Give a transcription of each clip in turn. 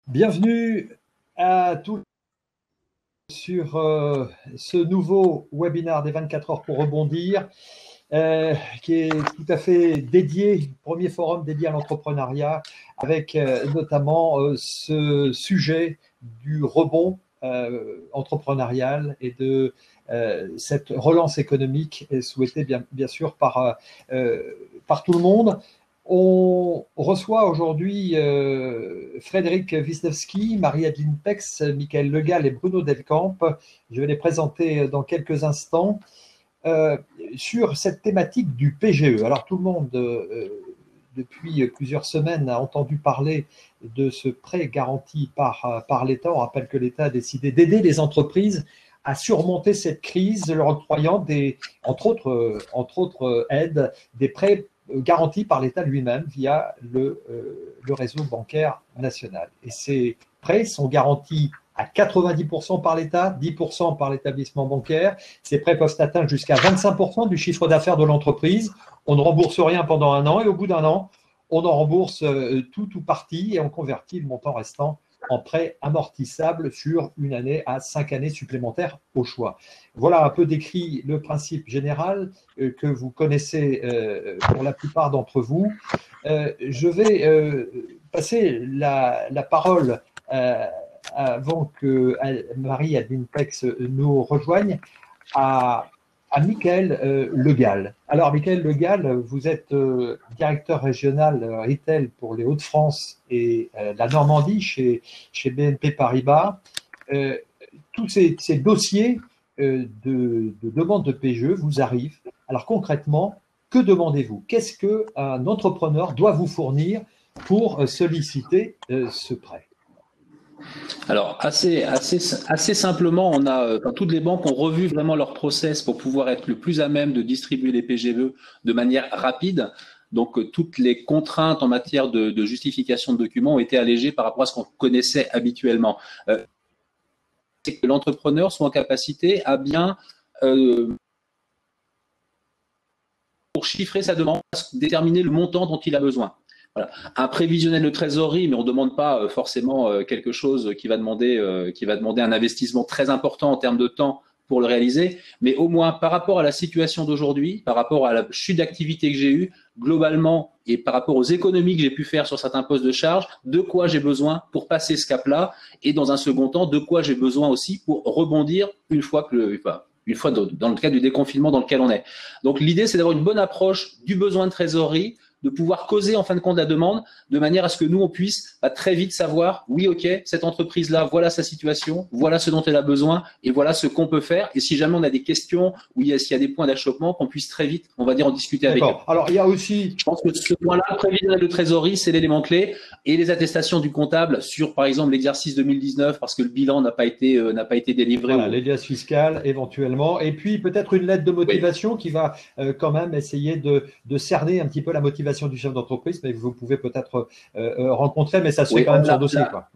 Bienvenue à tous sur ce nouveau webinaire des 24 heures pour rebondir, qui est tout à fait dédié, premier forum dédié à l'entrepreneuriat, avec notamment ce sujet du rebond entrepreneurial et de cette relance économique souhaitée bien sûr par tout le monde. On reçoit aujourd'hui Frédéric Wisniewski, Marie-Adeline Pex, Michael Legal et Bruno Delcamp. Je vais les présenter dans quelques instants sur cette thématique du PGE. Alors tout le monde, depuis plusieurs semaines, a entendu parler de ce prêt garanti par l'État. On rappelle que l'État a décidé d'aider les entreprises à surmonter cette crise, leur octroyant entre autres aides, des prêts garantis par l'État lui-même via le réseau bancaire national. Et ces prêts sont garantis à 90% par l'État, 10% par l'établissement bancaire. Ces prêts peuvent atteindre jusqu'à 25% du chiffre d'affaires de l'entreprise. On ne rembourse rien pendant un an et au bout d'un an, on en rembourse tout ou partie et on convertit le montant restant en prêt amortissable sur une année à 5 années supplémentaires au choix. Voilà un peu décrit le principe général que vous connaissez pour la plupart d'entre vous. Je vais passer la parole avant que Marie-Adeline Pex nous rejoigne à Michael Legal. Alors, Michael Legal, vous êtes directeur régional retail pour les Hauts-de-France et la Normandie chez BNP Paribas. Tous ces dossiers de demande de PGE vous arrivent. Alors, concrètement, que demandez-vous? Qu'est-ce qu'un entrepreneur doit vous fournir pour solliciter ce prêt? Alors, assez simplement, toutes les banques ont revu vraiment leur process pour pouvoir être le plus à même de distribuer les PGE de manière rapide. Donc, toutes les contraintes en matière de justification de documents ont été allégées par rapport à ce qu'on connaissait habituellement. C'est que l'entrepreneur soit en capacité à bien, pour chiffrer sa demande, déterminer le montant dont il a besoin. Voilà. Un prévisionnel de trésorerie, mais on ne demande pas forcément quelque chose qui va demander un investissement très important en termes de temps pour le réaliser, mais au moins par rapport à la situation d'aujourd'hui, par rapport à la chute d'activité que j'ai eue, globalement, et par rapport aux économies que j'ai pu faire sur certains postes de charge, de quoi j'ai besoin pour passer ce cap-là, et dans un second temps, de quoi j'ai besoin aussi pour rebondir une fois dans le cadre du déconfinement dans lequel on est. Donc l'idée, c'est d'avoir une bonne approche du besoin de trésorerie, de pouvoir causer en fin de compte la demande, de manière à ce que nous, on puisse très vite savoir, oui, ok, cette entreprise-là, voilà sa situation, voilà ce dont elle a besoin, et voilà ce qu'on peut faire. Et si jamais on a des questions, ou s'il y a des points d'achoppement, qu'on puisse très vite, on va dire, en discuter avec eux. Alors, il y a aussi… Je pense que ce point-là, le prévisionnel de trésorerie, c'est l'élément clé, et les attestations du comptable sur, par exemple, l'exercice 2019, parce que le bilan n'a pas été délivré. Voilà, les liasses fiscales, éventuellement. Et puis, peut-être une lettre de motivation qui va quand même essayer de cerner un petit peu la motivation du chef d'entreprise, mais vous pouvez peut-être rencontrer, mais ça se fait quand même sur dossier, quoi.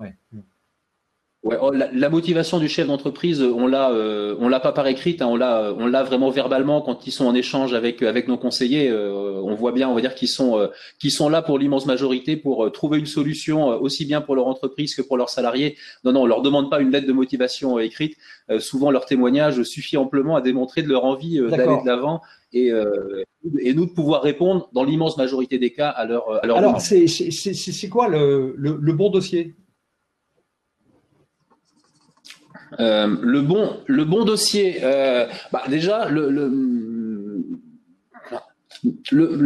Ouais, la motivation du chef d'entreprise, on l'a pas par écrite, hein, on l'a vraiment verbalement quand ils sont en échange avec nos conseillers. On voit bien, on va dire qu'ils sont là pour l'immense majorité pour trouver une solution aussi bien pour leur entreprise que pour leurs salariés. Non, on leur demande pas une lettre de motivation écrite. Souvent, leur témoignage suffit amplement à démontrer de leur envie d'aller de l'avant et nous de pouvoir répondre dans l'immense majorité des cas à leur Alors, demande. c'est quoi le bon dossier? Le bon dossier, déjà le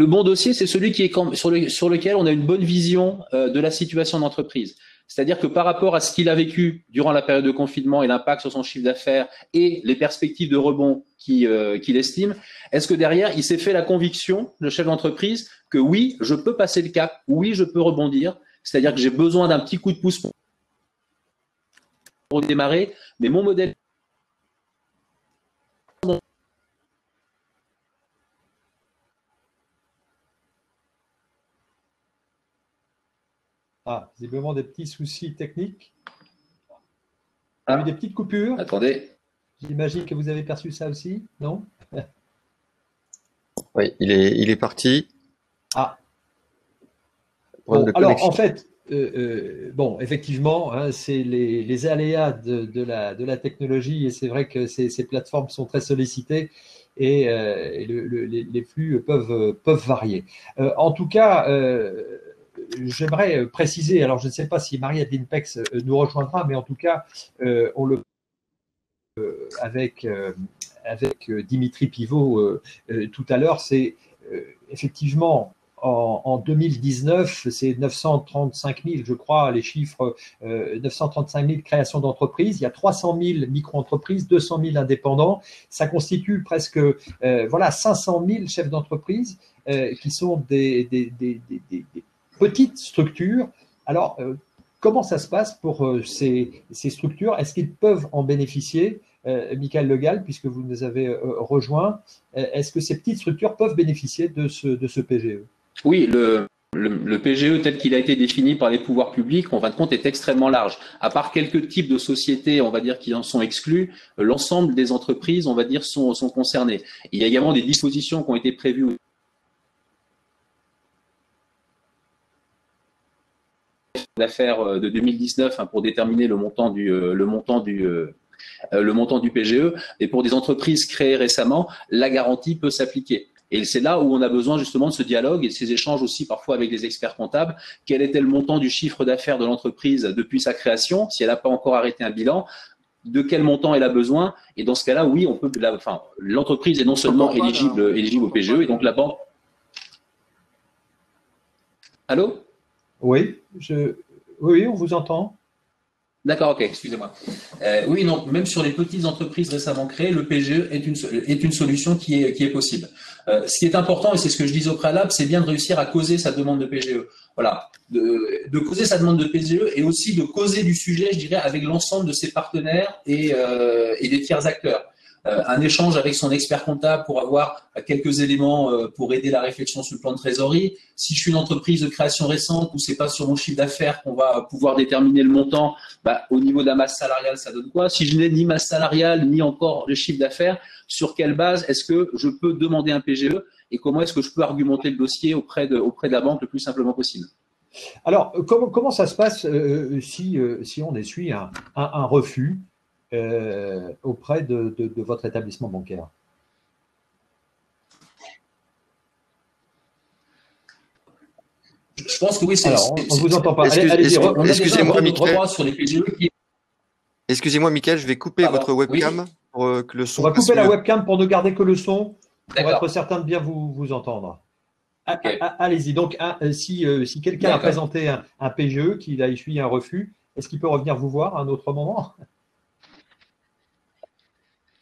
bon dossier, c'est celui qui est sur lequel on a une bonne vision de la situation d'entreprise. C'est-à-dire que par rapport à ce qu'il a vécu durant la période de confinement et l'impact sur son chiffre d'affaires et les perspectives de rebond qu'il estime, est-ce que derrière, il s'est fait la conviction, le chef d'entreprise, que oui, je peux passer le cap, oui, je peux rebondir, c'est-à-dire que j'ai besoin d'un petit coup de pouce pour démarrer, mais mon modèle… Ah, visiblement des petits soucis techniques. Il y a eu des petites coupures. Attendez. J'imagine que vous avez perçu ça aussi, non? Oui, il est parti. Ah. Bon, alors, en fait, bon, effectivement, hein, c'est les aléas de la technologie et c'est vrai que ces plateformes sont très sollicitées et les flux peuvent varier. En tout cas, j'aimerais préciser, alors je ne sais pas si Maria d'Inpex nous rejoindra, mais en tout cas, on le avec, avec Dimitri Pivot tout à l'heure, c'est effectivement en 2019, c'est 935 000, je crois, les chiffres, 935 000 créations d'entreprises. Il y a 300 000 micro-entreprises, 200 000 indépendants. Ça constitue presque voilà, 500 000 chefs d'entreprise qui sont des petites structures. Alors, comment ça se passe pour ces structures? Est-ce qu'ils peuvent en bénéficier? Michael Le Gall, puisque vous nous avez rejoint, est-ce que ces petites structures peuvent bénéficier de ce PGE? Oui, le PGE tel qu'il a été défini par les pouvoirs publics, en fin de compte, est extrêmement large. À part quelques types de sociétés, on va dire, qui en sont exclus, l'ensemble des entreprises, on va dire, sont concernées. Il y a également des dispositions qui ont été prévues d'affaires de 2019 hein, pour déterminer le montant du PGE. Et pour des entreprises créées récemment, la garantie peut s'appliquer. Et c'est là où on a besoin justement de ce dialogue et de ces échanges aussi parfois avec les experts comptables. Quel était le montant du chiffre d'affaires de l'entreprise depuis sa création, si elle n'a pas encore arrêté un bilan? De quel montant elle a besoin? Et dans ce cas-là, oui, on peut. Enfin, l'entreprise est non seulement éligible au PGE, et donc la banque. Allô? Oui, oui, on vous entend. D'accord, ok, excusez-moi. Oui, non, même sur les petites entreprises récemment créées, le PGE est une solution qui est possible. Ce qui est important, et c'est ce que je disais au préalable, c'est bien de réussir à causer sa demande de PGE. Voilà, de causer sa demande de PGE et aussi de causer du sujet, je dirais, avec l'ensemble de ses partenaires et des tiers acteurs. Un échange avec son expert comptable pour avoir quelques éléments pour aider la réflexion sur le plan de trésorerie. Si je suis une entreprise de création récente où c'est pas sur mon chiffre d'affaires qu'on va pouvoir déterminer le montant, bah, au niveau de la masse salariale, ça donne quoi? Si je n'ai ni masse salariale ni encore le chiffre d'affaires, sur quelle base est-ce que je peux demander un PGE et comment est-ce que je peux argumenter le dossier auprès de la banque le plus simplement possible? Alors, comment ça se passe si on essuie un refus auprès de votre établissement bancaire? Je pense que oui, alors, on ne vous entend pas. Excusez-moi, Michael. Sur les PGE qui... Excusez-moi, Michael, je vais couper votre webcam pour que le son. On va couper la webcam pour ne garder que le son, pour être certain de bien vous entendre. Okay. Allez-y. Donc, si quelqu'un a présenté un PGE, qu'il a essuyé un refus, est-ce qu'il peut revenir vous voir à un autre moment?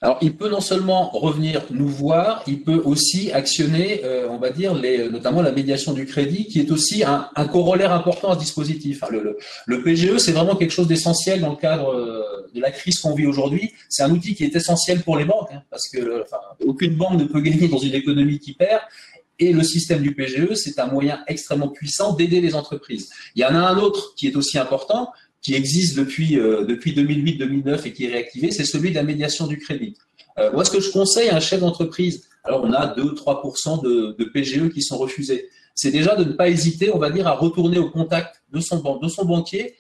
Alors, il peut non seulement revenir nous voir, il peut aussi actionner, on va dire, notamment la médiation du crédit, qui est aussi un corollaire important à ce dispositif. Le PGE, c'est vraiment quelque chose d'essentiel dans le cadre de la crise qu'on vit aujourd'hui. C'est un outil qui est essentiel pour les banques, hein, parce que aucune banque ne peut gagner dans une économie qui perd. Et le système du PGE, c'est un moyen extrêmement puissant d'aider les entreprises. Il y en a un autre qui est aussi important, qui existe depuis 2008-2009 et qui est réactivé, c'est celui de la médiation du crédit. Moi, ce que je conseille à un chef d'entreprise, alors on a 2-3% de PGE qui sont refusés, c'est déjà de ne pas hésiter, on va dire, à retourner au contact de son banquier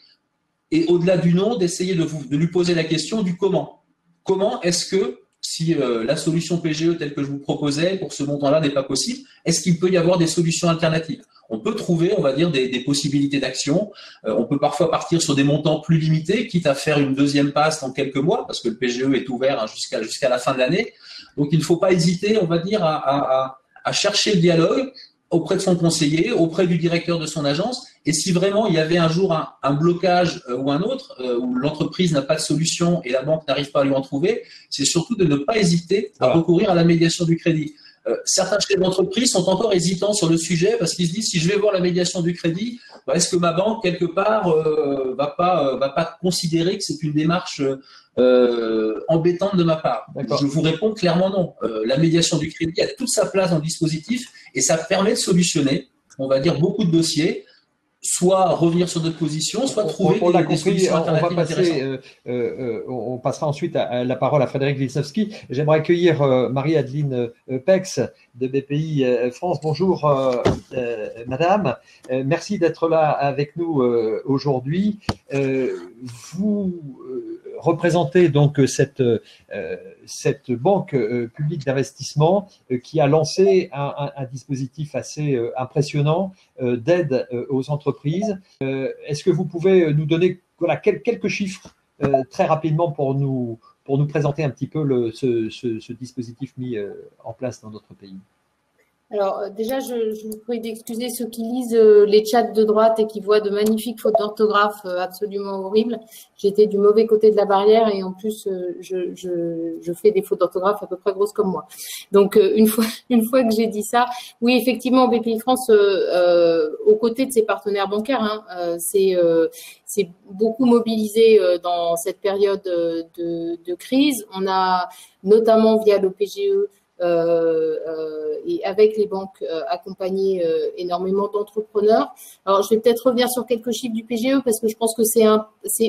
et au-delà du nom, d'essayer de lui poser la question du comment. Comment est-ce que, si la solution PGE telle que je vous proposais pour ce montant-là n'est pas possible, est-ce qu'il peut y avoir des solutions alternatives? On peut trouver, on va dire, des possibilités d'action. On peut parfois partir sur des montants plus limités, quitte à faire une deuxième passe dans quelques mois, parce que le PGE est ouvert jusqu'à la fin de l'année. Donc, il ne faut pas hésiter, on va dire, à chercher le dialogue auprès de son conseiller, auprès du directeur de son agence. Et si vraiment il y avait un jour un blocage ou un autre, où l'entreprise n'a pas de solution et la banque n'arrive pas à lui en trouver, c'est surtout de ne pas hésiter à recourir à la médiation du crédit. Certains chefs d'entreprise sont encore hésitants sur le sujet parce qu'ils se disent si je vais voir la médiation du crédit, est-ce que ma banque quelque part va pas considérer que c'est une démarche embêtante de ma part? Je vous réponds clairement non. La médiation du crédit a toute sa place dans le dispositif et ça permet de solutionner, on va dire, beaucoup de dossiers soit revenir sur notre position, soit trouver des solutions alternatives intéressantes. On passera ensuite la parole à Frédéric Wisniewski. J'aimerais accueillir Marie-Adeline Pex de BPI France. Bonjour madame, merci d'être là avec nous aujourd'hui. Vous représentez donc cette banque publique d'investissement qui a lancé un dispositif assez impressionnant d'aide aux entreprises. Est-ce que vous pouvez nous donner quelques chiffres très rapidement pour nous présenter un petit peu ce dispositif mis en place dans notre pays? Alors déjà, je vous prie d'excuser ceux qui lisent les chats de droite et qui voient de magnifiques fautes d'orthographe absolument horribles. J'étais du mauvais côté de la barrière et en plus, je fais des fautes d'orthographe à peu près grosses comme moi. Donc une fois que j'ai dit ça, oui, effectivement, BPI France, aux côtés de ses partenaires bancaires, c'est beaucoup mobilisé dans cette période de crise. On a notamment via le PGE et avec les banques accompagner énormément d'entrepreneurs. Alors, je vais peut-être revenir sur quelques chiffres du PGE parce que je pense que c'est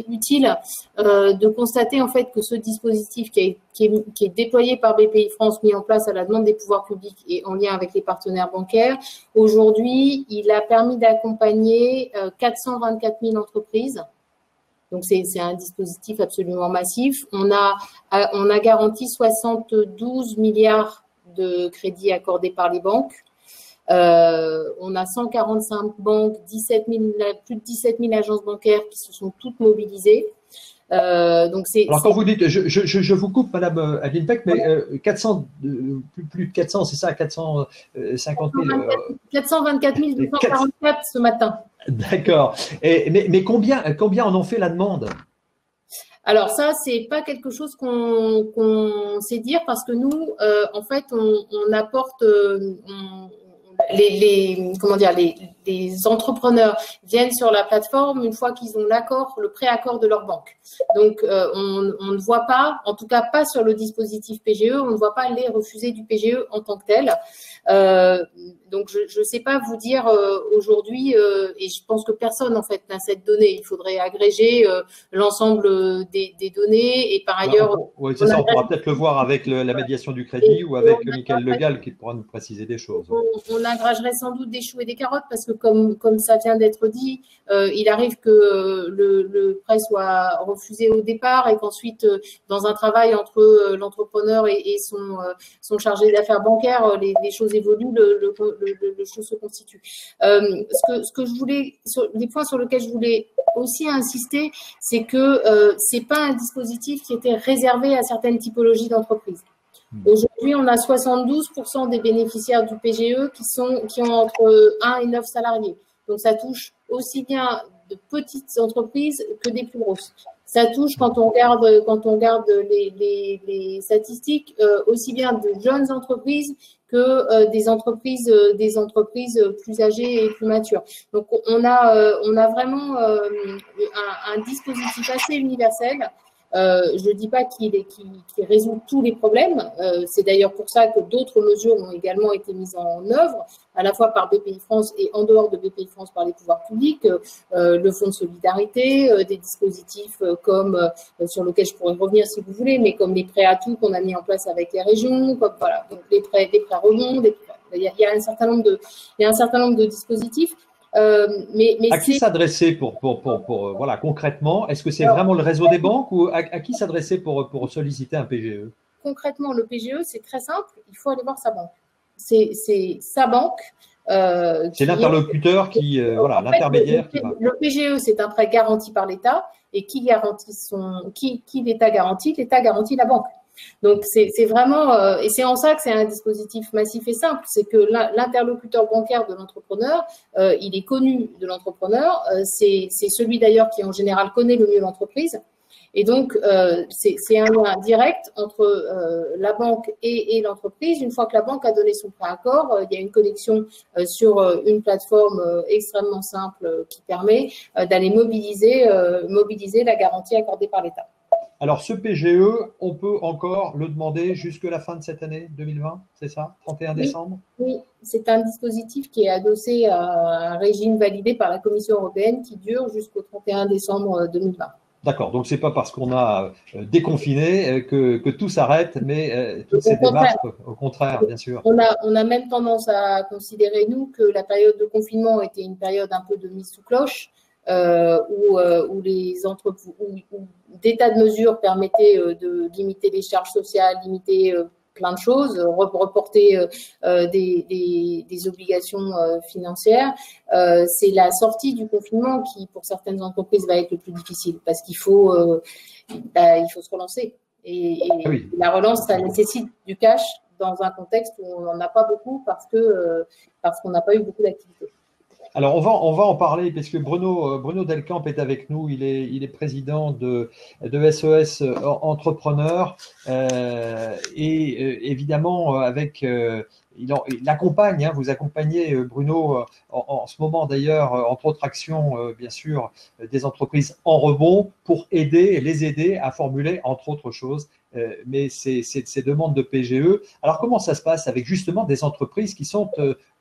utile de constater en fait que ce dispositif qui est déployé par BPI France, mis en place à la demande des pouvoirs publics et en lien avec les partenaires bancaires, aujourd'hui, il a permis d'accompagner 424 000 entreprises. Donc, c'est un dispositif absolument massif. On a garanti 72 milliards de crédits accordés par les banques. On a 145 banques, plus de 17 000 agences bancaires qui se sont toutes mobilisées. Alors, quand vous dites, je vous coupe, Madame Adeline Pex, mais 400, plus de 400, c'est ça, 450 000 424 244 ce matin. D'accord. Mais combien en ont fait la demande? Alors ça, c'est pas quelque chose qu'on sait dire parce que nous, en fait, on apporte les entrepreneurs viennent sur la plateforme une fois qu'ils ont le préaccord de leur banque. Donc, on ne voit pas, en tout cas pas sur le dispositif PGE, on ne voit pas les refusés du PGE en tant que tel. Donc, je ne sais pas vous dire aujourd'hui, et je pense que personne en fait n'a cette donnée. Il faudrait agréger l'ensemble des données et par ailleurs. Oui, c'est ça. On pourra peut-être le voir avec la médiation du crédit ou avec Michael Legal qui pourra nous préciser des choses. On agrégerait sans doute des choux et des carottes parce que comme ça vient d'être dit, il arrive que le prêt soit refusé au départ et qu'ensuite, dans un travail entre l'entrepreneur et son chargé d'affaires bancaire, les choses évoluent, le chose se constitue. Ce que je voulais, les points sur lesquels je voulais aussi insister, c'est que c'est pas un dispositif qui était réservé à certaines typologies d'entreprises. Aujourd'hui, on a 72% des bénéficiaires du PGE qui ont entre 1 et 9 salariés. Donc, ça touche aussi bien de petites entreprises que des plus grosses. Ça touche, quand on regarde les statistiques, aussi bien de jeunes entreprises que des entreprises plus âgées et plus matures. Donc, on a vraiment un dispositif assez universel. Je ne dis pas qu'il résout tous les problèmes. C'est d'ailleurs pour ça que d'autres mesures ont également été mises en œuvre, à la fois par BPI France et en dehors de BPI France par les pouvoirs publics, le fonds de solidarité, des dispositifs comme sur lesquels je pourrais revenir si vous voulez, mais comme les prêts à tout qu'on a mis en place avec les régions, comme voilà, donc les prêts rebonds, il y a un certain nombre de dispositifs. À qui s'adresser pour voilà, concrètement? Est-ce que c'est vraiment le réseau des banques ou à qui s'adresser pour solliciter un PGE? Concrètement, le PGE, c'est très simple. Il faut aller voir sa banque. C'est sa banque. C'est l'interlocuteur voilà, l'intermédiaire qui va. Le PGE, c'est un prêt garanti par l'État et qui l'État garantit? L'État garantit la banque. Donc, c'est vraiment, et c'est en ça que c'est un dispositif massif et simple, c'est que l'interlocuteur bancaire de l'entrepreneur, il est connu de l'entrepreneur, c'est celui d'ailleurs qui en général connaît le mieux l'entreprise. Et donc, c'est un lien direct entre la banque et l'entreprise. Une fois que la banque a donné son préaccord, il y a une connexion sur une plateforme extrêmement simple qui permet d'aller mobiliser la garantie accordée par l'État. Alors, ce PGE, on peut encore le demander jusque la fin de cette année 2020, c'est ça? 31 décembre? Oui, c'est un dispositif qui est adossé à un régime validé par la Commission européenne qui dure jusqu'au 31 décembre 2020. D'accord, donc c'est pas parce qu'on a déconfiné que tout s'arrête, mais toutes ces démarches, au contraire, bien sûr. On a même tendance à considérer, nous, que la période de confinement était une période un peu de mise sous cloche, où des tas de mesures permettaient de limiter les charges sociales, limiter plein de choses, reporter des obligations financières. C'est la sortie du confinement qui, pour certaines entreprises, va être le plus difficile parce qu'il faut se relancer. Et oui. La relance, ça nécessite du cash dans un contexte où on n'en a pas beaucoup parce qu'on n'a pas eu beaucoup d'activités. Alors, on va en parler parce que Bruno Delcamp est avec nous. Il est président de SOS Entrepreneurs et évidemment il accompagne. Vous accompagnez Bruno en ce moment d'ailleurs, entre autres actions, bien sûr, des entreprises en rebond pour les aider à formuler entre autres choses. Mais ces demandes de PGE. Alors, comment ça se passe avec justement des entreprises qui sont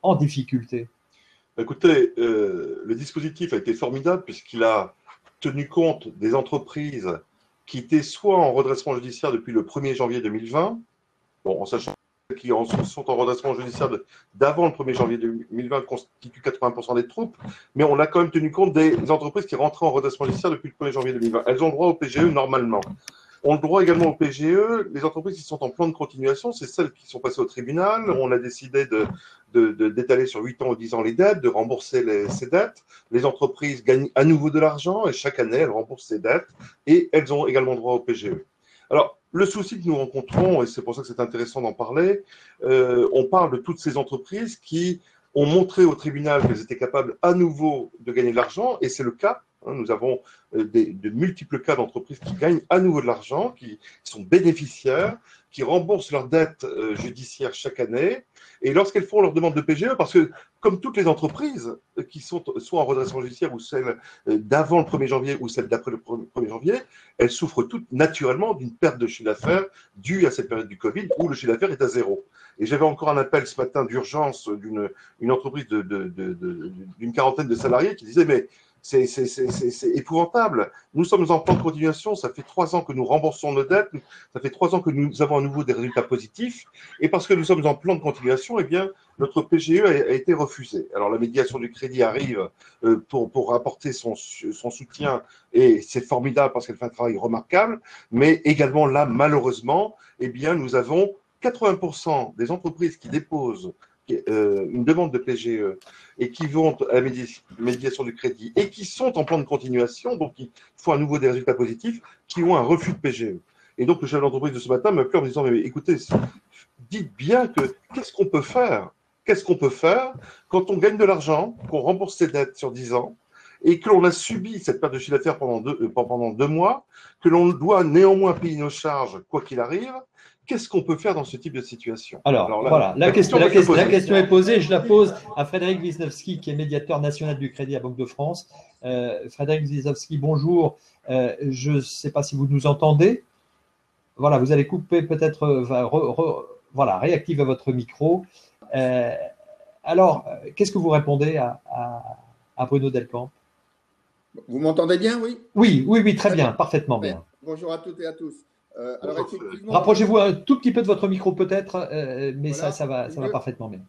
en difficulté? Écoutez, le dispositif a été formidable puisqu'il a tenu compte des entreprises qui étaient soit en redressement judiciaire depuis le 1er janvier 2020, bon, en sachant qu'ils sont en redressement judiciaire d'avant le 1er janvier 2020 constituent 80% des troupes, mais on a quand même tenu compte des entreprises qui rentraient en redressement judiciaire depuis le 1er janvier 2020. Elles ont droit au PGE normalement. On a le droit également au PGE. Les entreprises qui sont en plan de continuation, c'est celles qui sont passées au tribunal. On a décidé d'étaler sur 8 ans ou 10 ans les dettes, de rembourser ces dettes. Les entreprises gagnent à nouveau de l'argent et chaque année, elles remboursent ces dettes et elles ont également droit au PGE. Alors, le souci que nous rencontrons, et c'est pour ça que c'est intéressant d'en parler, on parle de toutes ces entreprises qui ont montré au tribunal qu'elles étaient capables à nouveau de gagner de l'argent, et c'est le cas. Nous avons de multiples cas d'entreprises qui gagnent à nouveau de l'argent, qui sont bénéficiaires, qui remboursent leurs dettes judiciaires chaque année. Et lorsqu'elles font leur demande de PGE, parce que comme toutes les entreprises qui sont soit en redressement judiciaire ou celles d'avant le 1er janvier ou celles d'après le 1er janvier, elles souffrent toutes naturellement d'une perte de chiffre d'affaires due à cette période du Covid où le chiffre d'affaires est à zéro. Et j'avais encore un appel ce matin d'urgence d'une entreprise d'une quarantaine de salariés qui disait « mais c'est épouvantable. Nous sommes en plan de continuation. Ça fait 3 ans que nous remboursons nos dettes. Ça fait 3 ans que nous avons à nouveau des résultats positifs. Et parce que nous sommes en plan de continuation, eh bien, notre PGE a été refusé. Alors, la médiation du crédit arrive pour apporter son soutien. Et c'est formidable parce qu'elle fait un travail remarquable. Mais également, là, malheureusement, eh bien, nous avons 80% des entreprises qui déposent une demande de PGE et qui vont à la médiation du crédit et qui sont en plan de continuation, donc qui font à nouveau des résultats positifs, qui ont un refus de PGE. Et donc le chef d'entreprise de ce matin m'a appelé en me disant « mais écoutez, dites bien que qu'est-ce qu'on peut faire? Qu'est-ce qu'on peut faire quand on gagne de l'argent, qu'on rembourse ses dettes sur 10 ans et que l'on a subi cette perte de chiffre d'affaires pendant 2 mois, que l'on doit néanmoins payer nos charges quoi qu'il arrive. Qu'est-ce qu'on peut faire dans ce type de situation? Alors là, voilà, la question est posée. Je la pose à Frédéric Wisniewski, qui est médiateur national du crédit à Banque de France. Frédéric Wisniewski, bonjour. Je ne sais pas si vous nous entendez. Voilà, vous allez couper peut-être, voilà, réactiver votre micro. Alors, qu'est-ce que vous répondez à Bruno Delcamp? Vous m'entendez bien, oui? Oui, très bien, parfaitement bien. Bonjour à toutes et à tous. Alors effectivement, rapprochez-vous un tout petit peu de votre micro peut-être, mais voilà, ça va parfaitement bien.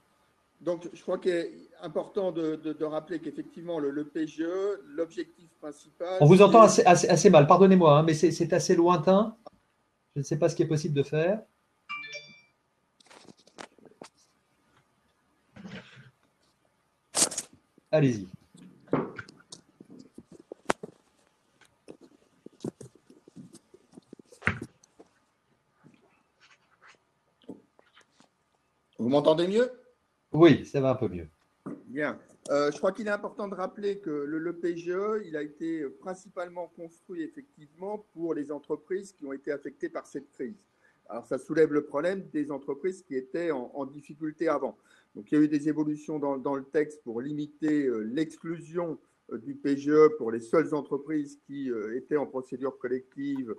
Donc, je crois qu'il est important de rappeler qu'effectivement, le PGE, l'objectif principal… On vous entend assez mal, pardonnez-moi, hein, mais c'est assez lointain. Je ne sais pas ce qui est possible de faire. Allez-y. Vous m'entendez mieux? Oui, ça va un peu mieux. Bien. Je crois qu'il est important de rappeler que le PGE, il a été principalement construit effectivement pour les entreprises qui ont été affectées par cette crise. Alors, ça soulève le problème des entreprises qui étaient en difficulté avant. Donc, il y a eu des évolutions dans le texte pour limiter l'exclusion du PGE pour les seules entreprises qui étaient en procédure collective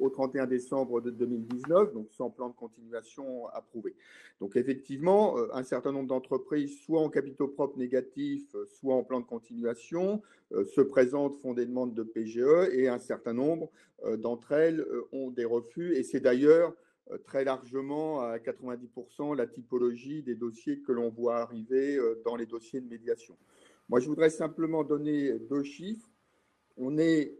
au 31 décembre de 2019, donc sans plan de continuation approuvé. Donc effectivement, un certain nombre d'entreprises, soit en capitaux propres négatifs, soit en plan de continuation, se présentent, font des demandes de PGE, et un certain nombre d'entre elles ont des refus, et c'est d'ailleurs très largement à 90% la typologie des dossiers que l'on voit arriver dans les dossiers de médiation. Moi, je voudrais simplement donner 2 chiffres. On est,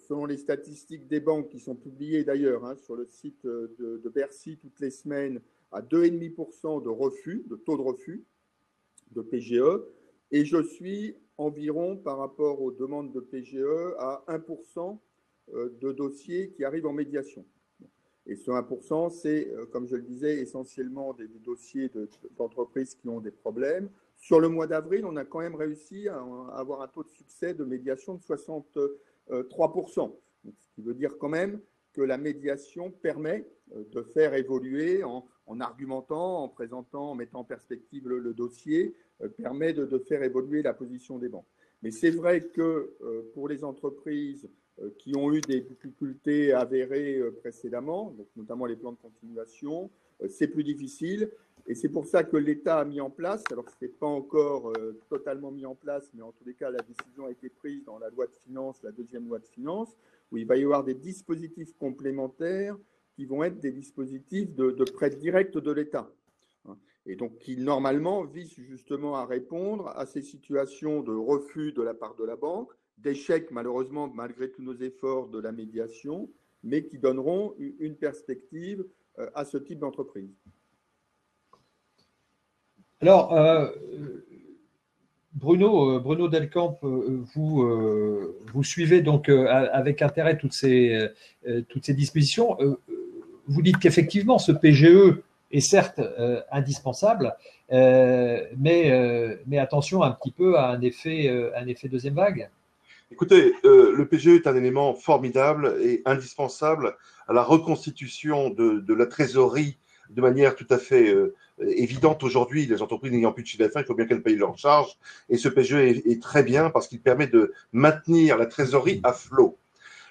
selon les statistiques des banques qui sont publiées d'ailleurs sur le site de Bercy toutes les semaines, à 2,5% de refus, de taux de refus de PGE, et je suis environ, par rapport aux demandes de PGE, à 1% de dossiers qui arrivent en médiation. Et ce 1%, c'est, comme je le disais, essentiellement des dossiers d'entreprises qui ont des problèmes. Sur le mois d'avril, on a quand même réussi à avoir un taux de succès de médiation de 63%. Donc, ce qui veut dire quand même que la médiation permet de faire évoluer en argumentant, en présentant, en mettant en perspective le dossier, permet de faire évoluer la position des banques. Mais c'est vrai que pour les entreprises qui ont eu des difficultés avérées précédemment, donc notamment les plans de continuation, c'est plus difficile. Et c'est pour ça que l'État a mis en place, alors que ce n'est pas encore totalement mis en place, mais en tous les cas, la décision a été prise dans la loi de finances, la deuxième loi de finances, où il va y avoir des dispositifs complémentaires qui vont être des dispositifs de prêt direct de l'État. Et donc qui, normalement, visent justement à répondre à ces situations de refus de la part de la banque, d'échecs, malheureusement, malgré tous nos efforts de la médiation, mais qui donneront une perspective à ce type d'entreprise. Alors, Bruno Delcamp, vous suivez donc avec intérêt toutes ces dispositions. Vous dites qu'effectivement, ce PGE est certes indispensable, mais attention un petit peu à un effet deuxième vague. Écoutez, le PGE est un élément formidable et indispensable à la reconstitution de la trésorerie de manière tout à fait évidente aujourd'hui. Les entreprises n'ayant plus de chiffre d'affaires, il faut bien qu'elles payent leurs charges. Et ce PGE est très bien parce qu'il permet de maintenir la trésorerie à flot.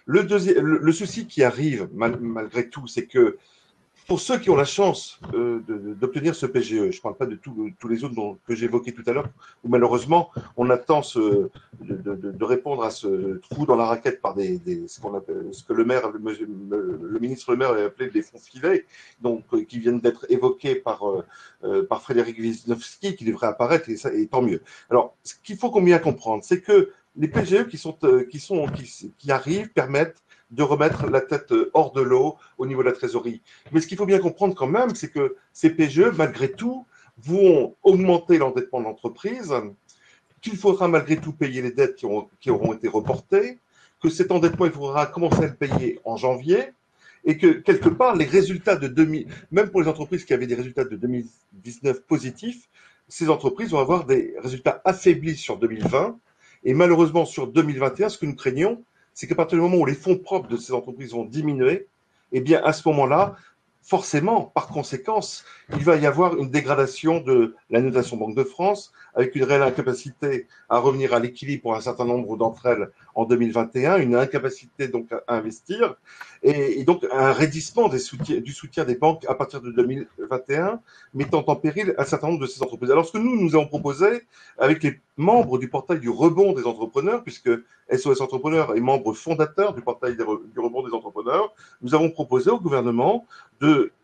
Le souci qui arrive, malgré tout, c'est que pour ceux qui ont la chance d'obtenir ce PGE, je ne parle pas de tous les autres que j'évoquais tout à l'heure, où malheureusement on attend de répondre à ce trou dans la raquette par ce que le ministre Le Maire a appelé des fonds filets, donc qui viennent d'être évoqués par Frédéric Wisniewski, qui devraient apparaître, et tant mieux. Alors, ce qu'il faut bien comprendre, c'est que les PGE qui arrivent permettent de remettre la tête hors de l'eau au niveau de la trésorerie. Mais ce qu'il faut bien comprendre quand même, c'est que ces PGE, malgré tout, vont augmenter l'endettement de l'entreprise, qu'il faudra malgré tout payer les dettes qui auront été reportées, que cet endettement, il faudra commencer à le payer en janvier, et que quelque part, les résultats même pour les entreprises qui avaient des résultats de 2019 positifs, ces entreprises vont avoir des résultats affaiblis sur 2020, et malheureusement sur 2021, ce que nous craignons, c'est qu'à partir du moment où les fonds propres de ces entreprises vont diminuer, eh bien, à ce moment-là, forcément, par conséquence, il va y avoir une dégradation de la notation Banque de France, avec une réelle incapacité à revenir à l'équilibre pour un certain nombre d'entre elles en 2021, une incapacité donc à investir, et donc un raidissement du soutien des banques à partir de 2021, mettant en péril un certain nombre de ces entreprises. Alors, ce que nous avons proposé, avec les membres du portail du rebond des entrepreneurs, puisque SOS Entrepreneurs est membre fondateur du portail du rebond des entrepreneurs, nous avons proposé au gouvernement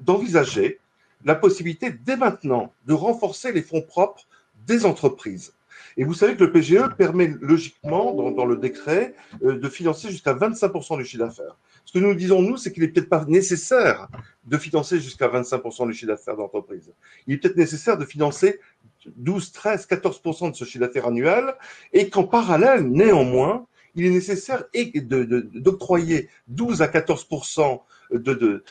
d'envisager la possibilité dès maintenant de renforcer les fonds propres des entreprises. Et vous savez que le PGE permet logiquement, dans le décret, de financer jusqu'à 25% du chiffre d'affaires. Ce que nous disons, nous, c'est qu'il n'est peut-être pas nécessaire de financer jusqu'à 25% du chiffre d'affaires d'entreprise. Il est peut-être nécessaire de financer 12, 13, 14% de ce chiffre d'affaires annuel, et qu'en parallèle, néanmoins, il est nécessaire d'octroyer 12 à 14% de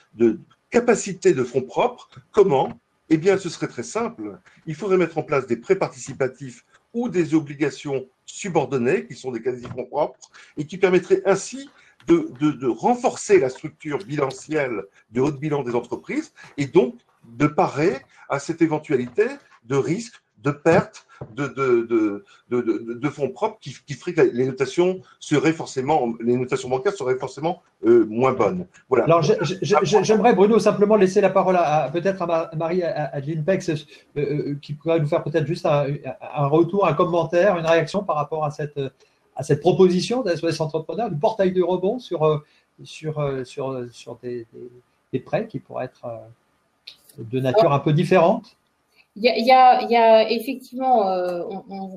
capacité de fonds propres. Comment ? Eh bien, ce serait très simple. Il faudrait mettre en place des prêts participatifs ou des obligations subordonnées, qui sont des quasi-fonds propres, et qui permettraient ainsi de renforcer la structure bilancielle de haut bilan des entreprises, et donc de parer à cette éventualité de risque de perte de fonds propres qui ferait que les notations bancaires seraient forcément moins bonnes. Voilà. Alors, j'aimerais, Bruno, simplement laisser la parole peut-être à Marie-Adeline Pex, qui pourrait nous faire peut-être juste un retour, un commentaire, une réaction par rapport à cette proposition d'SOS Entrepreneur, du portail de rebond sur des prêts qui pourraient être de nature un peu différente. Il y a effectivement,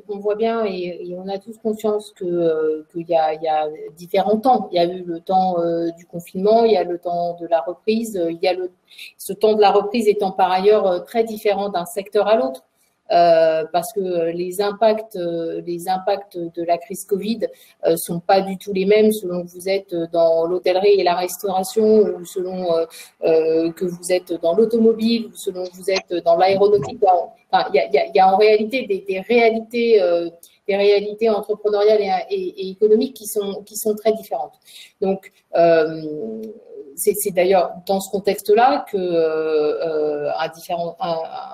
on voit bien et on a tous conscience qu'il y a différents temps. Il y a eu le temps du confinement, il y a le temps de la reprise, ce temps de la reprise étant par ailleurs très différent d'un secteur à l'autre. Parce que les impacts de la crise Covid sont pas du tout les mêmes selon que vous êtes dans l'hôtellerie et la restauration ou selon que vous êtes dans l'automobile ou selon que vous êtes dans l'aéronautique. Enfin, il y a en réalité des réalités entrepreneuriales et économiques qui sont très différentes. Donc c'est d'ailleurs dans ce contexte-là que un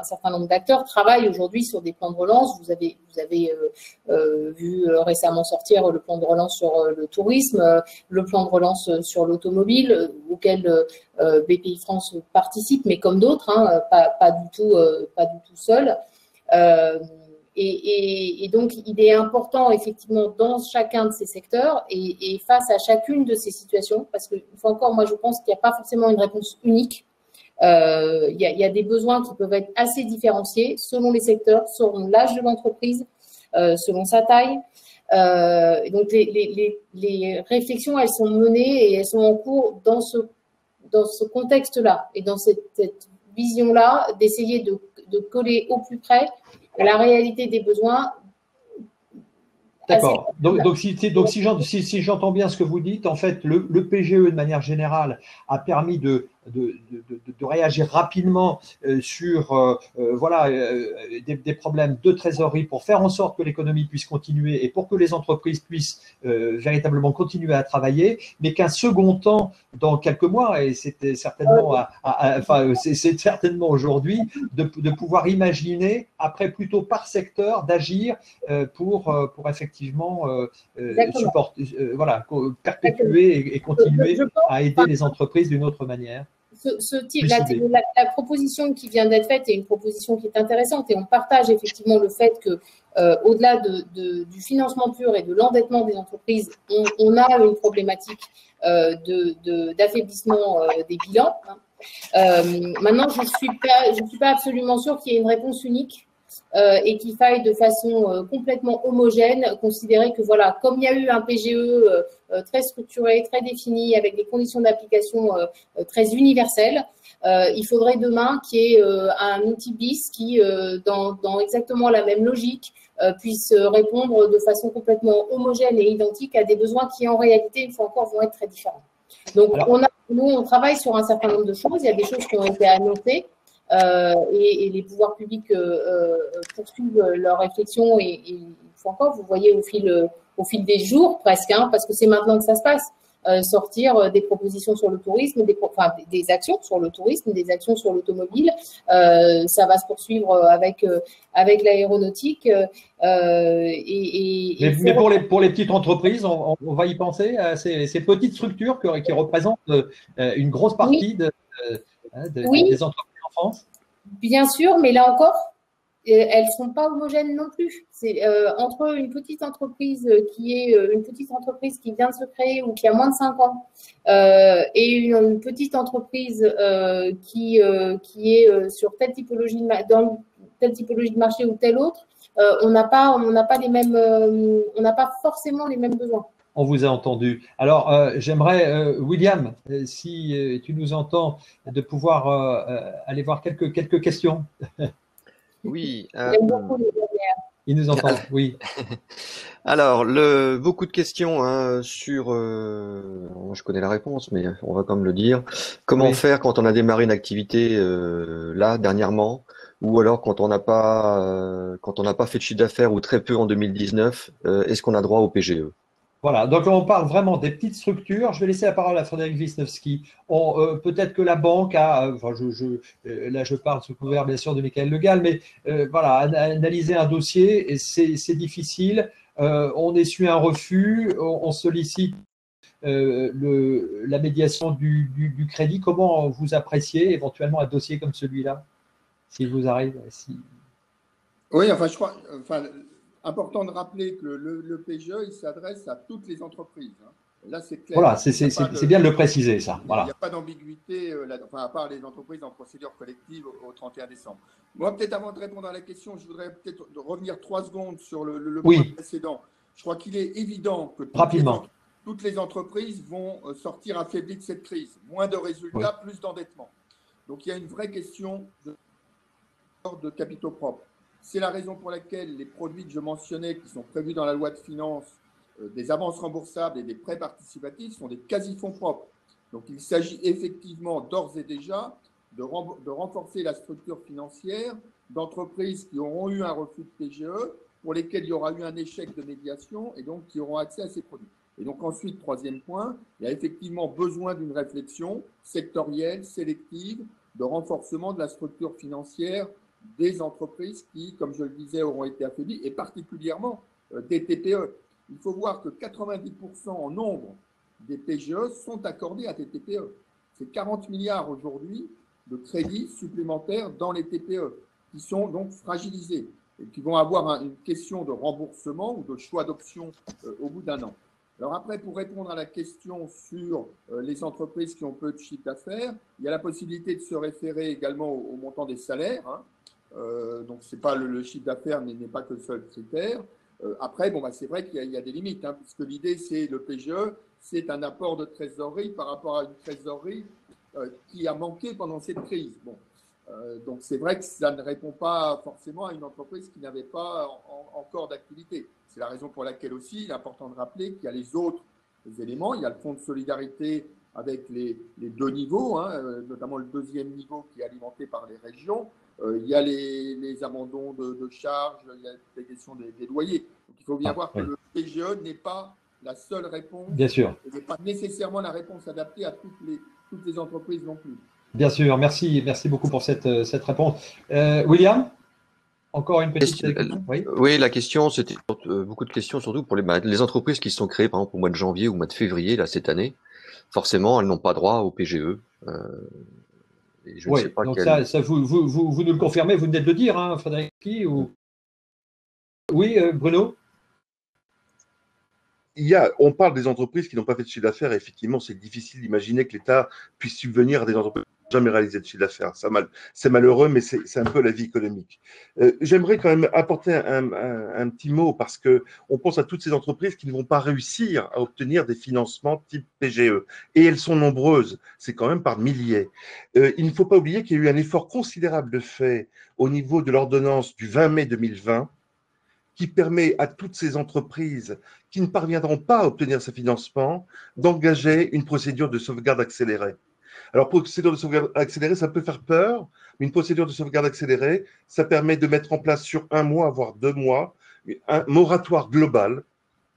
certain nombre d'acteurs travaillent aujourd'hui sur des plans de relance. Vous avez vu récemment sortir le plan de relance sur le tourisme, le plan de relance sur l'automobile, auquel BPI France participe, mais comme d'autres, hein, pas du tout seul. Et donc, il est important, effectivement, dans chacun de ces secteurs et face à chacune de ces situations, parce que, une fois encore, moi, je pense qu'il n'y a pas forcément une réponse unique. Il y a des besoins qui peuvent être assez différenciés selon les secteurs, selon l'âge de l'entreprise, selon sa taille. Donc, les réflexions, elles sont menées et elles sont en cours dans ce contexte-là et dans cette vision-là d'essayer de coller au plus près la réalité des besoins. D'accord. Donc si j'entends bien ce que vous dites, en fait, le PGE, de manière générale, a permis de réagir rapidement sur des problèmes de trésorerie pour faire en sorte que l'économie puisse continuer et pour que les entreprises puissent véritablement continuer à travailler, mais qu'un second temps, dans quelques mois, et c'était certainement c'est certainement aujourd'hui, de pouvoir imaginer, après plutôt par secteur, d'agir pour effectivement perpétuer et continuer à aider les entreprises d'une autre manière. La proposition qui vient d'être faite est une proposition qui est intéressante et on partage effectivement le fait que au-delà du financement pur et de l'endettement des entreprises, on a une problématique d'affaiblissement des bilans. Maintenant, je suis pas absolument sûre qu'il y ait une réponse unique et qu'il faille de façon complètement homogène considérer que voilà, comme il y a eu un PGE très structuré, très défini, avec des conditions d'application très universelles, il faudrait demain qu'il y ait un outil BIS qui, dans exactement la même logique, puisse répondre de façon complètement homogène et identique à des besoins qui, en réalité, une fois encore, vont être très différents. Donc, nous, on travaille sur un certain nombre de choses. Il y a des choses qui ont été annoncées. Et les pouvoirs publics poursuivent leur réflexion et une fois encore, vous voyez au fil des jours presque, hein, parce que c'est maintenant que ça se passe, sortir des propositions sur le tourisme, des actions sur le tourisme, des actions sur l'automobile. Ça va se poursuivre avec l'aéronautique. Mais pour les petites entreprises, on va y penser à ces petites structures qui représentent une grosse partie des entreprises. France. Bien sûr, mais là encore, elles ne sont pas homogènes non plus. C'est entre une petite entreprise qui vient de se créer ou qui a moins de 5 ans et une petite entreprise qui est sur telle typologie de marché ou telle autre, on n'a pas forcément les mêmes besoins. On vous a entendu. Alors, j'aimerais, William, si tu nous entends, de pouvoir aller voir quelques questions. Oui. Il nous entend, oui. Alors, beaucoup de questions sur… je connais la réponse, mais on va quand même le dire. Comment faire quand on a démarré une activité là, dernièrement, ou alors quand on n'a pas fait de chiffre d'affaires ou très peu en 2019, est-ce qu'on a droit au PGE ? Voilà, donc on parle vraiment des petites structures. Je vais laisser la parole à Frédéric Wisniewski. Peut-être que la banque a, enfin, là je parle sous couvert bien sûr de Michael Le Gall, mais voilà, analyser un dossier, c'est difficile. On essuie un refus, on sollicite la médiation du crédit. Comment vous appréciez éventuellement un dossier comme celui-là, s'il vous arrive Oui, enfin, je crois, important de rappeler que le PGE, il s'adresse à toutes les entreprises. Hein. Là, c'est clair. Voilà, c'est bien de le préciser, ça. Il n'y Voilà. a pas d'ambiguïté, à part les entreprises en procédure collective au 31 décembre. Moi, peut-être avant de répondre à la question, je voudrais peut-être revenir 3 secondes sur le point précédent. Je crois qu'il est évident que toutes les entreprises vont sortir affaiblies de cette crise. Moins de résultats, plus d'endettement. Donc, il y a une vraie question de capitaux propres. C'est la raison pour laquelle les produits que je mentionnais, qui sont prévus dans la loi de finances, des avances remboursables et des prêts participatifs, sont des quasi-fonds propres. Donc, il s'agit effectivement d'ores et déjà de renforcer la structure financière d'entreprises qui auront eu un refus de PGE, pour lesquelles il y aura eu un échec de médiation et donc qui auront accès à ces produits. Et donc ensuite, troisième point, il y a effectivement besoin d'une réflexion sectorielle, sélective, de renforcement de la structure financière des entreprises qui, comme je le disais, auront été affaiblies, et particulièrement des TPE. Il faut voir que 90% en nombre des PGE sont accordés à des TPE. C'est 40 milliards aujourd'hui de crédits supplémentaires dans les TPE, qui sont donc fragilisés et qui vont avoir une question de remboursement ou de choix d'option au bout d'un an. Alors après, pour répondre à la question sur les entreprises qui ont peu de chiffre d'affaires, il y a la possibilité de se référer également au montant des salaires. Hein. Donc, c'est pas le chiffre d'affaires n'est pas que le seul critère. Après, c'est vrai qu'il y a des limites, hein, puisque l'idée, c'est le PGE, c'est un apport de trésorerie par rapport à une trésorerie qui a manqué pendant cette crise. Bon. Donc, c'est vrai que ça ne répond pas forcément à une entreprise qui n'avait pas encore d'activité. C'est la raison pour laquelle aussi, il est important de rappeler qu'il y a les autres éléments. Il y a le fonds de solidarité avec les 2 niveaux, hein, notamment le 2e niveau qui est alimenté par les régions. Il y a les abandons de charges, il y a la question des loyers. Donc, il faut bien voir que le PGE n'est pas la seule réponse. Bien sûr. Et n'est pas nécessairement la réponse adaptée à toutes les entreprises non plus. Bien sûr, merci beaucoup pour cette réponse. William, encore une petite question. Oui, la question, c'était beaucoup de questions, surtout pour les entreprises qui se sont créées, par exemple, au mois de janvier ou au mois de février, là, cette année. Forcément, elles n'ont pas droit au PGE. Oui, donc ça vous nous le confirmez, vous venez de le dire, hein, Frédéric ou... Oui, Bruno? On parle des entreprises qui n'ont pas fait de chiffre d'affaires. Effectivement, c'est difficile d'imaginer que l'État puisse subvenir à des entreprises qui n'ont jamais réalisé de chiffre d'affaires. C'est malheureux, mais c'est un peu la vie économique. J'aimerais quand même apporter un petit mot parce qu'on pense à toutes ces entreprises qui ne vont pas réussir à obtenir des financements type PGE. Et elles sont nombreuses. C'est quand même par milliers. Il ne faut pas oublier qu'il y a eu un effort considérable de fait au niveau de l'ordonnance du 20 mai 2020 qui permet à toutes ces entreprises qui ne parviendront pas à obtenir ce financement d'engager une procédure de sauvegarde accélérée. Alors, procédure de sauvegarde accélérée, ça peut faire peur, mais une procédure de sauvegarde accélérée, ça permet de mettre en place sur 1 mois, voire 2 mois, un moratoire global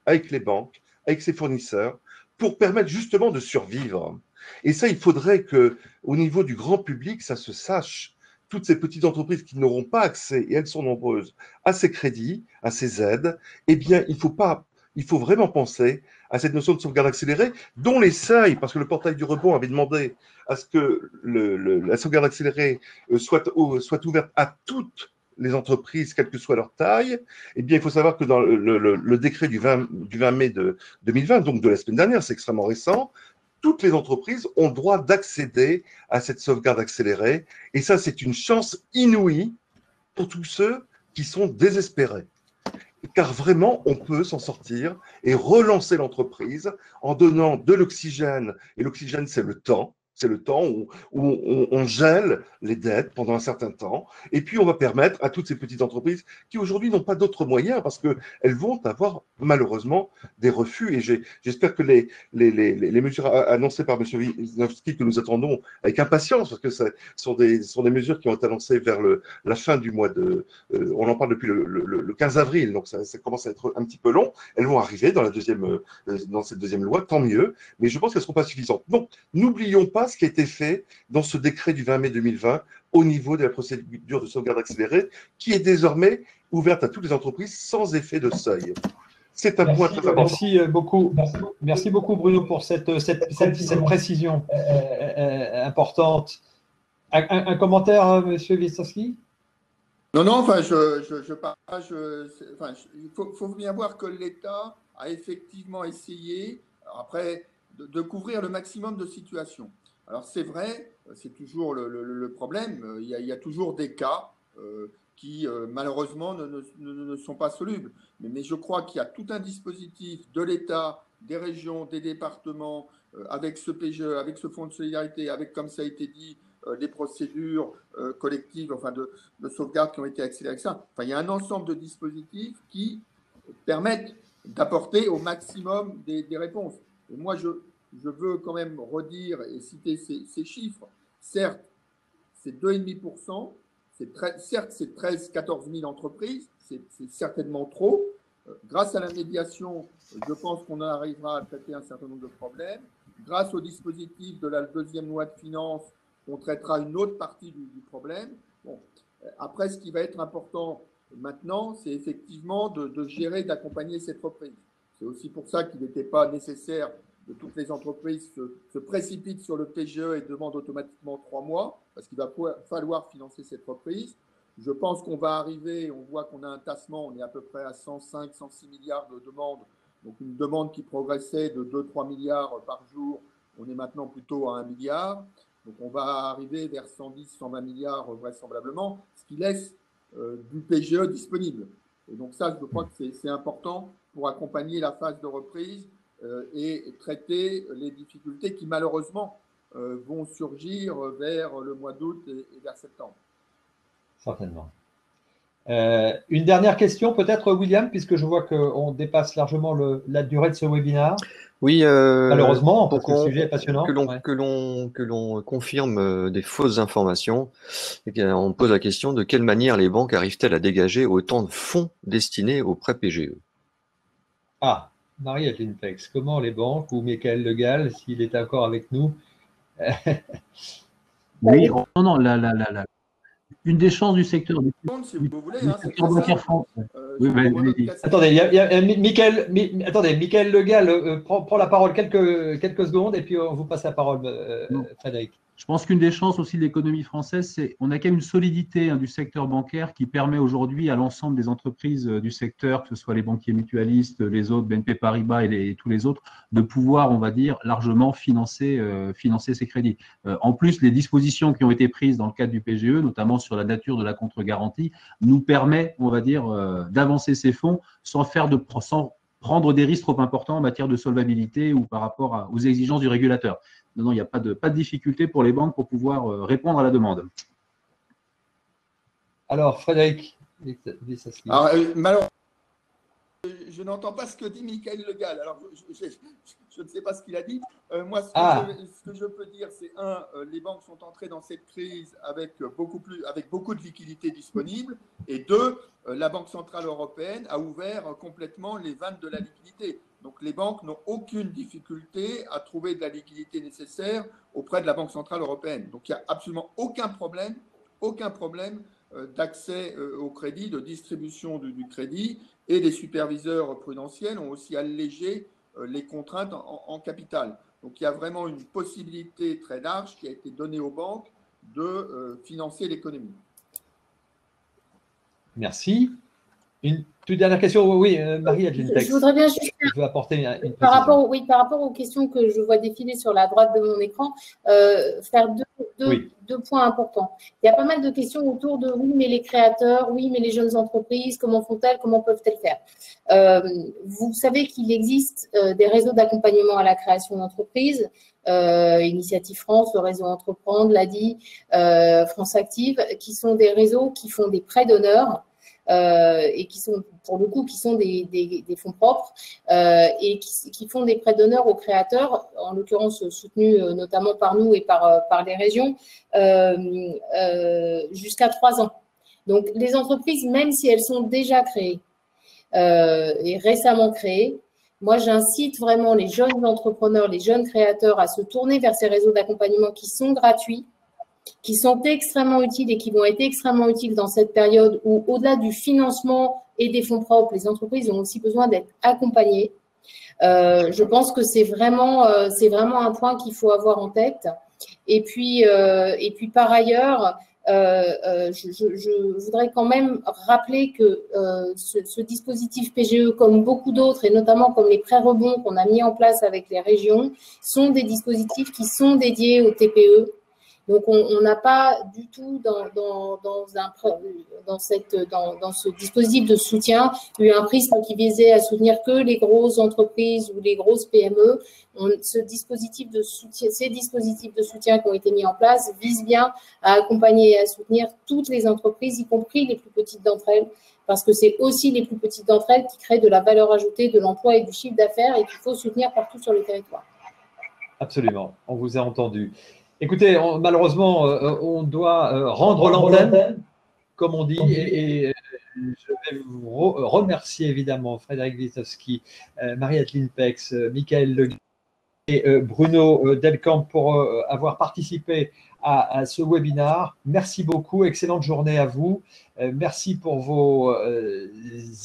avec les banques, avec ses fournisseurs, pour permettre justement de survivre. Et ça, il faudrait qu'au niveau du grand public, ça se sache. Toutes ces petites entreprises qui n'auront pas accès, et elles sont nombreuses, à ces crédits, à ces aides, eh bien, il faut vraiment penser à cette notion de sauvegarde accélérée, dont les seuils, parce que le portail du rebond avait demandé à ce que la sauvegarde accélérée soit ouverte à toutes les entreprises, quelle que soit leur taille. Eh bien, il faut savoir que dans le décret du 20 mai 2020, donc de la semaine dernière, c'est extrêmement récent, toutes les entreprises ont le droit d'accéder à cette sauvegarde accélérée. Et ça, c'est une chance inouïe pour tous ceux qui sont désespérés. Car vraiment, on peut s'en sortir et relancer l'entreprise en donnant de l'oxygène. Et l'oxygène, c'est le temps. C'est le temps où on gèle les dettes pendant un certain temps. Et puis, on va permettre à toutes ces petites entreprises qui aujourd'hui n'ont pas d'autres moyens parce qu'elles vont avoir malheureusement des refus. Et j'espère que les mesures annoncées par M. Wisniewski que nous attendons avec impatience, parce que ce sont des mesures qui ont été annoncées vers la fin du mois de… on en parle depuis le 15 avril, donc ça commence à être un petit peu long. Elles vont arriver dans cette deuxième loi, tant mieux, mais je pense qu'elles ne seront pas suffisantes. Donc, n'oublions pas ce qui a été fait dans ce décret du 20 mai 2020 au niveau de la procédure de sauvegarde accélérée, qui est désormais ouverte à toutes les entreprises sans effet de seuil. C'est un point très important. Merci beaucoup Bruno pour cette précision importante. Un commentaire, Monsieur Wisniewski? Non, enfin, je partage. Il faut bien voir que l'État a effectivement essayé, après, de couvrir le maximum de situations. Alors, c'est vrai, c'est toujours le problème. Il y a toujours des cas qui, malheureusement, ne sont pas solubles. Mais je crois qu'il y a tout un dispositif de l'État, des régions, des départements, avec ce PGE, avec ce fonds de solidarité, avec, comme ça a été dit, des procédures collectives, enfin de sauvegarde qui ont été accélérées avec ça. Enfin, il y a un ensemble de dispositifs qui permettent d'apporter au maximum des réponses. Et moi, je veux quand même redire et citer ces chiffres. Certes, c'est 2,5%. Certes, c'est 13-14 000 entreprises. C'est certainement trop. Grâce à la médiation, je pense qu'on arrivera à traiter un certain nombre de problèmes. Grâce au dispositif de la deuxième loi de finances, on traitera une autre partie du problème. Bon. Après, ce qui va être important maintenant, c'est effectivement de gérer, d'accompagner cette reprise. C'est aussi pour ça qu'il n'était pas nécessaire que toutes les entreprises se précipitent sur le PGE et demandent automatiquement 3 mois, parce qu'il va falloir financer cette reprise. Je pense qu'on va arriver, on voit qu'on a un tassement, on est à peu près à 105, 106 milliards de demandes. Donc une demande qui progressait de 2-3 milliards par jour, on est maintenant plutôt à 1 milliard. Donc on va arriver vers 110-120 milliards vraisemblablement, ce qui laisse du PGE disponible. Et donc ça, je crois que c'est important pour accompagner la phase de reprise et traiter les difficultés qui malheureusement vont surgir vers le mois d'août et vers septembre. Certainement. Une dernière question peut-être, William, puisque je vois qu'on dépasse largement la durée de ce webinaire. Oui, malheureusement, parce que le sujet est passionnant. Que l'on confirme des fausses informations, et on pose la question de quelle manière les banques arrivent-elles à dégager autant de fonds destinés aux prêts PGE? Ah, Marie-Adeline Pex, comment les banques, ou Michael Le Gall, s'il est encore avec nous? Oui, non, une des chances du secteur bancaire français. Attendez, Michael Le Gall prend la parole quelques secondes et puis on vous passe la parole, Frédéric. Je pense qu'une des chances aussi de l'économie française, c'est qu'on a quand même une solidité du secteur bancaire qui permet aujourd'hui à l'ensemble des entreprises du secteur, que ce soit les banquiers mutualistes, les autres, BNP Paribas et tous les autres, de pouvoir, on va dire, largement financer ces crédits. En plus, les dispositions qui ont été prises dans le cadre du PGE, notamment sur la nature de la contre-garantie, nous permet, on va dire, d'avancer ces fonds sans prendre des risques trop importants en matière de solvabilité ou par rapport aux exigences du régulateur. Non, il n'y a pas de difficulté pour les banques pour pouvoir répondre à la demande. Alors, Frédéric. Alors, malheureusement, je n'entends pas ce que dit Michael Le Gall. Alors, je ne sais pas ce qu'il a dit. Moi, ce que je peux dire, c'est les banques sont entrées dans cette crise avec beaucoup de liquidités disponibles. Et 2, la Banque centrale européenne a ouvert complètement les vannes de la liquidité. Donc, les banques n'ont aucune difficulté à trouver de la liquidité nécessaire auprès de la Banque centrale européenne. Donc, il n'y a absolument aucun problème d'accès au crédit, de distribution du crédit. Et les superviseurs prudentiels ont aussi allégé les contraintes en capital. Donc, il y a vraiment une possibilité très large qui a été donnée aux banques de financer l'économie. Merci. Une toute dernière question, oui, Marie-Adeline Pex. Je voudrais bien juste Je veux apporter une par précision. rapport aux questions que je vois défiler sur la droite de mon écran, faire deux points importants. Il y a pas mal de questions autour de oui, mais les créateurs, oui, mais les jeunes entreprises, comment font-elles, comment peuvent-elles faire? Vous savez qu'il existe des réseaux d'accompagnement à la création d'entreprises, Initiative France, le réseau Entreprendre, l'a dit, France Active, qui sont des réseaux qui font des prêts d'honneur. Et qui sont, pour le coup, qui sont des fonds propres et qui font des prêts d'honneur aux créateurs, en l'occurrence soutenus notamment par nous et par les régions, jusqu'à 3 ans. Donc, les entreprises, même si elles sont déjà créées et récemment créées, moi, j'incite vraiment les jeunes entrepreneurs, les jeunes créateurs à se tourner vers ces réseaux d'accompagnement qui sont gratuits, qui sont extrêmement utiles et qui vont être extrêmement utiles dans cette période où, au-delà du financement et des fonds propres, les entreprises ont aussi besoin d'être accompagnées. Je pense que c'est vraiment un point qu'il faut avoir en tête. Et puis par ailleurs, je voudrais quand même rappeler que ce dispositif PGE, comme beaucoup d'autres, et notamment comme les prêts rebonds qu'on a mis en place avec les régions, sont des dispositifs qui sont dédiés aux TPE. Donc, on n'a pas du tout dans ce dispositif de soutien eu un prisme qui visait à soutenir que les grosses entreprises ou les grosses PME. Ces dispositifs de soutien qui ont été mis en place visent bien à accompagner et à soutenir toutes les entreprises, y compris les plus petites d'entre elles, parce que c'est aussi les plus petites d'entre elles qui créent de la valeur ajoutée, de l'emploi et du chiffre d'affaires et qu'il faut soutenir partout sur le territoire. Absolument, on vous a entendu. Écoutez, malheureusement, on doit rendre l'antenne, comme on dit, et je vais vous remercier évidemment Frédéric Witowski, Marie-Adeline Pex, Michael Le et Bruno Delcamp pour avoir participé à ce webinaire. Merci beaucoup, excellente journée à vous. Merci pour vos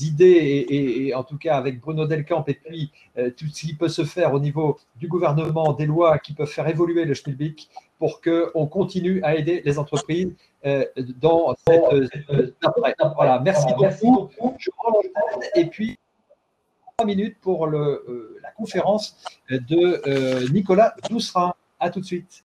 idées et en tout cas avec Bruno Delcamp et puis tout ce qui peut se faire au niveau du gouvernement, des lois qui peuvent faire évoluer le Schmilblick pour qu'on continue à aider les entreprises dans cette voilà, merci beaucoup. Je rends l'antenne et puis 3 minutes pour la conférence de Nicolas Doucerin. À tout de suite.